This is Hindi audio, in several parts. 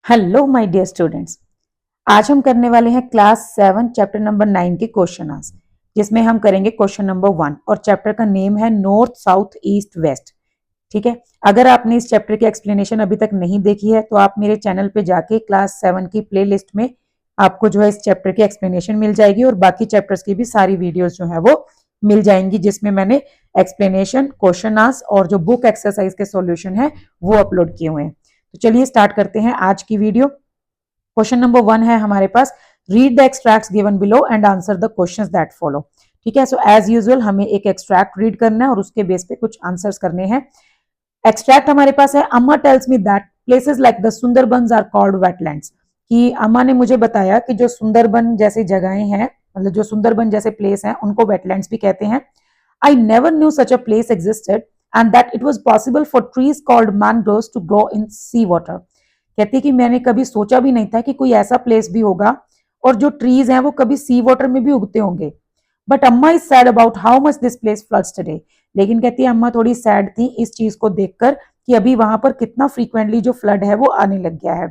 Hello my dear students. आज हम करने वाले हैं क्लास 7 चैप्टर नंबर 9 के क्वेश्चन आंसर, जिसमें हम करेंगे क्वेश्चन नंबर 1 और चैप्टर का नेम है नॉर्थ साउथ ईस्ट वेस्ट। ठीक है, अगर आपने इस चैप्टर की एक्सप्लेनेशन अभी तक नहीं देखी है तो आप मेरे चैनल पे जाके क्लास 7 की प्लेलिस्ट में आपको जो है इस चैप्टर की एक्सप्लेनेशन मिल जाएगी और बाकी चैप्टर्स की भी सारी वीडियोस जो है वो मिल जाएंगी, जिसमें मैंने एक्सप्लेनेशन, क्वेश्चन आंसर और जो बुक एक्सरसाइज के सॉल्यूशन है वो अपलोड किए हुए हैं। तो चलिए स्टार्ट करते हैं आज की वीडियो। क्वेश्चन नंबर 1 है हमारे पास, read the extracts given below and answer the questions that follow. ठीक है, सो एज यूजुअल हमें एक एक्सट्रैक्ट रीड करना है और उसके बेस पे कुछ आंसर्स करने हैं। एक्सट्रैक्ट हमारे पास है, अम्मा tells me that places like the Sundarbans are called wetlands. कि अम्मा ने मुझे बताया कि जो सुंदरबन जैसी जगहें हैं, मतलब जो सुंदरबन जैसे प्लेस हैं, उनको वेटलैंड्स भी कहते हैं। I never knew such a place existed and that it was possible for trees called mangroves to grow in sea water. कहती है कि मैंने कभी सोचा भी नहीं था कि कोई ऐसा प्लेस भी होगा और जो ट्रीज हैं वो कभी सी वाटर में भी उगते होंगे। बट अम्मा is sad about how much this place floods today. लेकिन कहती है अम्मा थोड़ी सैड थी इस चीज को देखकर कि अभी वहां पर कितना फ्रीक्वेंटली जो फ्लड है वो आने लग गया है।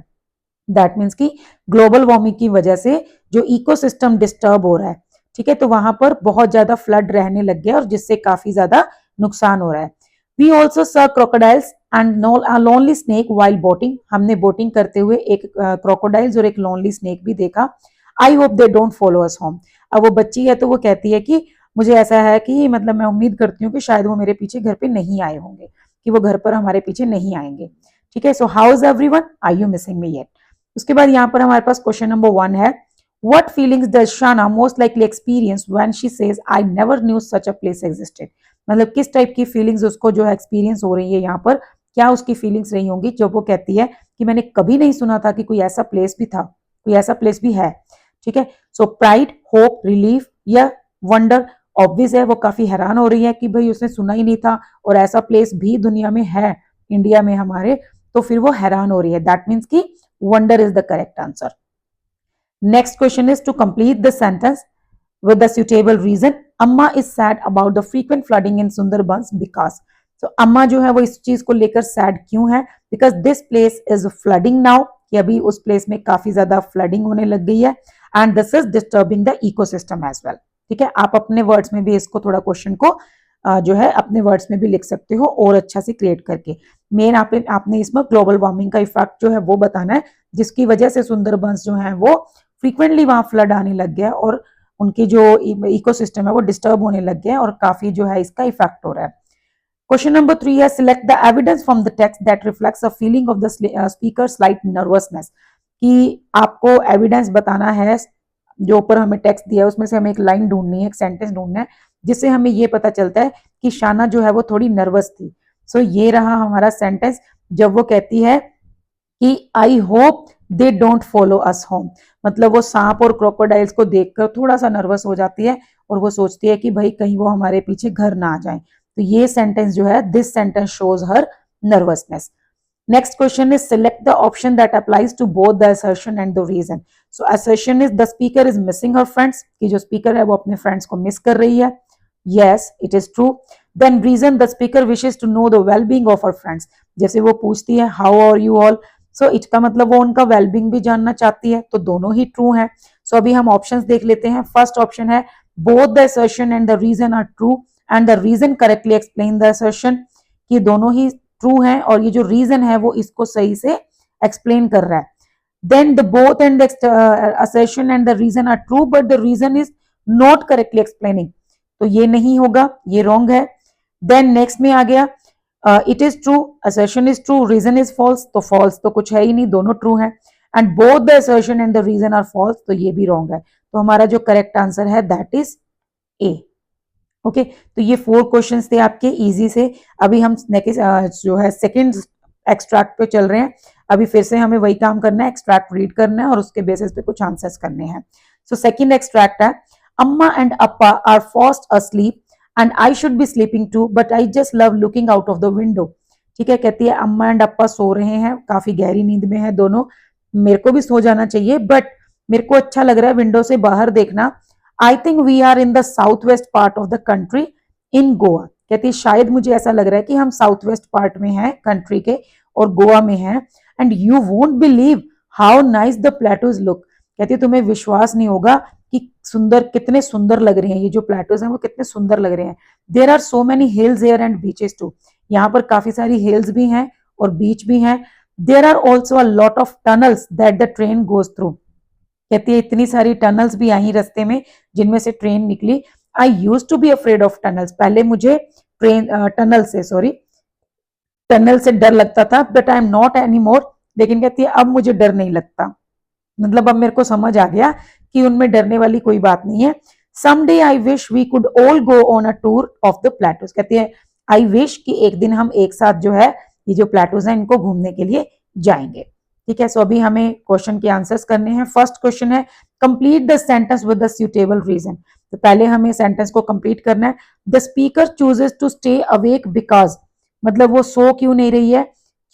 दैट मीन्स कि ग्लोबल वार्मिंग की वजह से जो इकोसिस्टम डिस्टर्ब हो रहा है, ठीक है, तो वहां पर बहुत ज्यादा फ्लड रहने लग गया और जिससे काफी ज्यादा नुकसान हो रहा है। We also saw crocodiles and lonely snake while boating. हमने बोटिंग करते हुए एक क्रोकोडाइल्स और एक लोनली स्नेक भी देखा। I hope they don't follow us home. अब वो बच्ची है तो वो कहती है कि मुझे ऐसा है कि मतलब मैं उम्मीद करती हूँ कि शायद वो मेरे पीछे घर पे नहीं आए होंगे, कि वो घर पर हमारे पीछे नहीं आएंगे। ठीक है, so how is everyone, are you missing me yet. उसके बाद यहाँ पर हमारे पास क्वेश्चन नंबर 1 है, व्हाट फीलिंग्स डज शाना most likely experience when she says I never knew such a place existed. मतलब किस टाइप की फीलिंग्स उसको जो है एक्सपीरियंस हो रही है यहाँ पर, क्या उसकी फीलिंग्स रही होंगी जब वो कहती है कि मैंने कभी नहीं सुना था कि कोई ऐसा प्लेस भी था, कोई ऐसा प्लेस भी है। ठीक है, सो प्राइड, होप, रिलीफ या वंडर। ऑब्वियस है वो काफी हैरान हो रही है कि भाई उसने सुना ही नहीं था और ऐसा प्लेस भी दुनिया में है, इंडिया में हमारे, तो फिर वो हैरान हो रही है। दैट मीन्स की wonder is the correct answer. Next question is to complete the sentence with the suitable reason. Amma is sad about the frequent flooding in Sundarbans because. So अम्मा जो है वो इस चीज को लेकर सैड क्यों है? Because this place is flooding now, कि अभी उस प्लेस में काफी ज्यादा फ्लडिंग होने लग गई है and this is disturbing the ecosystem as well. ठीक है, आप अपने वर्ड्स में भी इसको थोड़ा क्वेश्चन को जो है अपने वर्ड्स में भी लिख सकते हो और अच्छा से क्रिएट करके। मेन आपने इसमें ग्लोबल वार्मिंग का इफेक्ट जो है वो बताना है, जिसकी वजह से सुंदरबंस जो है वो फ्रीक्वेंटली वहां फ्लड आने लग गया और उनकी जो इकोसिस्टम है वो डिस्टर्ब होने लग गया और काफी जो है इसका इफेक्ट हो रहा है। क्वेश्चन नंबर 3 है, select the evidence from the text that reflects a feeling of the speaker slight nervousness. कि आपको एविडेंस बताना है, जो ऊपर हमें टेक्स्ट दिया है उसमें से हमें एक लाइन ढूंढनी है, एक सेंटेंस ढूंढना है जिससे हमें ये पता चलता है कि शाना जो है वो थोड़ी नर्वस थी। सो ये रहा हमारा सेंटेंस जब वो कहती है कि I hope they don't follow us home. मतलब वो सांप और क्रोकोडाइल्स को देखकर थोड़ा सा नर्वस हो जाती है और वो सोचती है कि भाई कहीं वो हमारे पीछे घर ना आ जाए। तो ये सेंटेंस जो है, this sentence shows her nervousness. Next question is, select the option that applies to both the assertion and the reason. So assertion is the speaker is missing her friends, कि जो स्पीकर है वो अपने फ्रेंड्स को मिस कर रही है। Yes it is true. Then reason, the speaker wishes to know the wellbeing of her friends. जैसे वो पूछती है how are you all, so इसका मतलब वो उनका वेलबींग भी जानना चाहती है, तो दोनों ही ट्रू हैं। सो अभी हम ऑप्शंस देख लेते हैं। फर्स्ट ऑप्शन है, both the assertion and the reason are true and the reason correctly explain the assertion. कि दोनों ही ट्रू हैं और ये जो रीजन है वो इसको सही से एक्सप्लेन कर रहा है। Then the both and assertion and the reason are true but the reason is not correctly explaining, तो ये नहीं होगा, ये रॉन्ग है। देन नेक्स्ट में आ गया, it is true, assertion is true, reason is false, तो फॉल्स तो कुछ है ही नहीं, दोनों ट्रू हैं। And both the assertion and the reason are false, तो ये भी रॉन्ग है। तो हमारा जो करेक्ट आंसर है दैट इज ए। ओके, तो ये 4 क्वेश्चंस थे आपके इजी से। अभी हम जो है सेकंड एक्सट्रैक्ट पे चल रहे हैं। अभी फिर से हमें वही काम करना है, एक्सट्रैक्ट रीड करना है और उसके बेसिस पे कुछ आंसर्स करने हैं। सो सेकंड एक्सट्रैक्ट है, अम्मा एंड अप्पा are fast asleep and I should be sleeping too but I just love looking out of the window. ठीक है, कहती है अम्मा एंड अप्पा सो रहे हैं, काफी गहरी नींद में है दोनों, मेरे को भी सो जाना चाहिए बट मेरे को अच्छा लग रहा है विंडो से बाहर देखना। I think we are in the south west part of the country in Goa. कहती है शायद मुझे ऐसा लग रहा है कि हम साउथ वेस्ट पार्ट में हैं कंट्री के और गोवा में हैं। And you won't believe how nice the plateaus look, कहती है तुम्हें विश्वास नहीं होगा कि सुंदर, कितने सुंदर लग रहे हैं ये जो प्लेटूज हैं वो कितने सुंदर लग रहे हैं। There are so many hills here and beaches too, यहाँ पर काफी सारी हिल्स भी हैं और बीच भी हैं। There are also a lot of tunnels that the train goes through, कहती है इतनी सारी टनल्स भी आई रास्ते में जिनमें से ट्रेन निकली। I use to be afraid of tunnels, पहले मुझे ट्रेन टनल से डर लगता था, but I am not any more, लेकिन कहती है अब मुझे डर नहीं लगता, मतलब अब मेरे को समझ आ गया कि उनमें डरने वाली कोई बात नहीं है। Someday I wish we could all go on a tour of the plateaus, कहती है आई विश कि एक दिन हम एक साथ जो है ये जो प्लेटूज हैं इनको घूमने के लिए जाएंगे। ठीक है, सो अभी हमें क्वेश्चन के आंसर्स करने हैं। फर्स्ट क्वेश्चन है complete the sentence with the suitable reason, तो पहले हमें सेंटेंस को कंप्लीट करना है। The speaker chooses to stay awake because, मतलब वो सो क्यों नहीं रही है,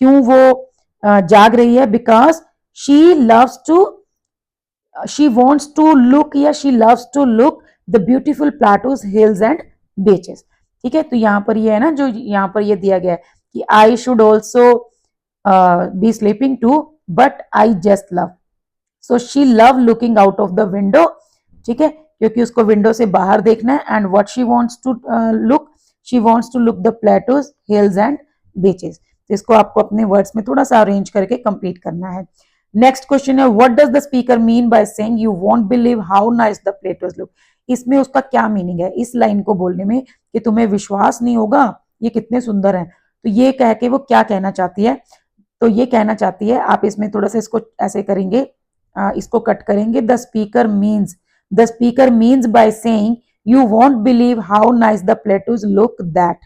क्यों वो जाग रही है, because she loves to, she wants to look या she loves to look the beautiful plateaus hills and beaches. ठीक है, तो यहाँ पर ये है ना, जो यहाँ पर ये दिया गया है कि I should also be sleeping too but I just love, so she love looking out of the window. ठीक है, क्योंकि उसको विंडो से बाहर देखना है। And what she wants to look, she wants to look the plateaus hills and beaches. तो इसको आपको अपने वर्ड्स में थोड़ा सा अरेंज करके कंप्लीट करना है। नेक्स्ट क्वेश्चन है what does the speaker mean by saying you won't believe how nice the plateaus look, इसमें उसका क्या मीनिंग है इस लाइन को बोलने में कि तुम्हें विश्वास नहीं होगा ये कितने सुंदर हैं, तो ये कह के वो क्या कहना चाहती है, तो ये कहना चाहती है, आप इसमें थोड़ा सा इसको ऐसे करेंगे, इसको कट करेंगे, the speaker means by saying you won't believe how nice the plateaus look that.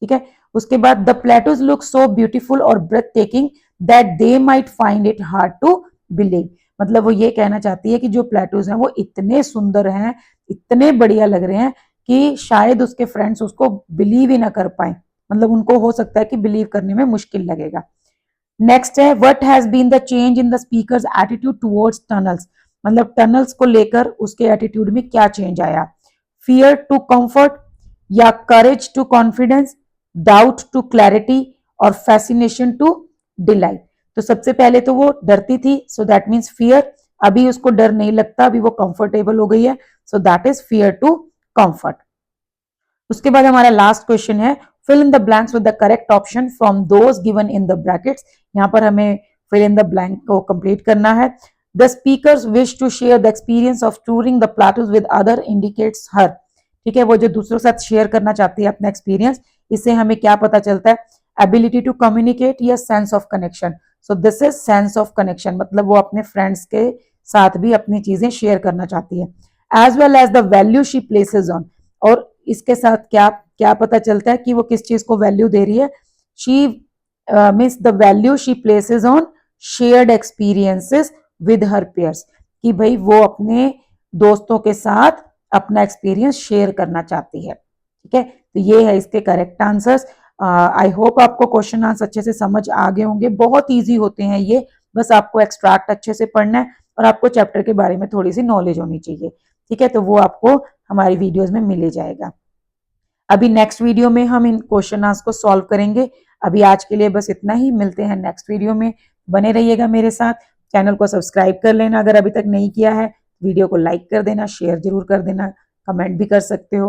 ठीक है, उसके बाद the plateaus look so beautiful और breath taking that they might find it hard to believe, मतलब वो ये कहना चाहती है कि जो प्लेटूज हैं वो इतने सुंदर हैं, इतने बढ़िया लग रहे हैं कि शायद उसके फ्रेंड्स उसको बिलीव ही ना कर पाए, मतलब उनको हो सकता है कि बिलीव करने में मुश्किल लगेगा। नेक्स्ट है what has been the change in the speaker's attitude towards tunnels, मतलब टनल्स को लेकर उसके एटीट्यूड में क्या चेंज आया। फियर टू कंफर्ट, या courage to confidence, doubt to clarity, और फैसिनेशन टू डिलाइट। तो सबसे पहले तो वो डरती थी, सो दैट मीन्स फियर, अभी उसको डर नहीं लगता, अभी वो कंफर्टेबल हो गई है, so that is fear to comfort. उसके बाद हमारा लास्ट क्वेश्चन है fill in the blanks with the correct option from those given in the brackets, यहाँ पर हमें fill in the blank को complete करना है। The speakers wish to share the experience of touring the plateaus with other indicates her, ठीक है, वो जो दूसरों के साथ शेयर करना चाहती है अपना एक्सपीरियंस, इससे हमें क्या पता चलता है, एबिलिटी टू कम्युनिकेट या sense of connection, so this is sense of connection, मतलब वो अपने फ्रेंड्स के साथ भी अपनी चीजें शेयर करना चाहती है। As well as the value she places on, और इसके साथ क्या क्या पता चलता है कि वो किस चीज को वैल्यू दे रही है, she means the value she places on shared experiences with her pairs, कि भाई वो अपने दोस्तों के साथ अपना एक्सपीरियंस शेयर करना चाहती है। ठीक है, तो ये है इसके करेक्ट आंसर्स। आई होप आपको क्वेश्चन आंसर अच्छे से समझ आ गए होंगे, बहुत इजी होते हैं ये, बस आपको एक्सट्रैक्ट अच्छे से पढ़ना है और आपको चैप्टर के बारे में थोड़ी सी नॉलेज होनी चाहिए। ठीक है, तो वो आपको हमारी वीडियोस में मिल जाएगा। अभी नेक्स्ट वीडियो में हम इन क्वेश्चन आंसर को सॉल्व करेंगे। अभी आज के लिए बस इतना ही, मिलते हैं नेक्स्ट वीडियो में, बने रहिएगा मेरे साथ। चैनल को सब्सक्राइब कर लेना अगर अभी तक नहीं किया है, वीडियो को लाइक कर देना, शेयर जरूर कर देना, कमेंट भी कर सकते हो।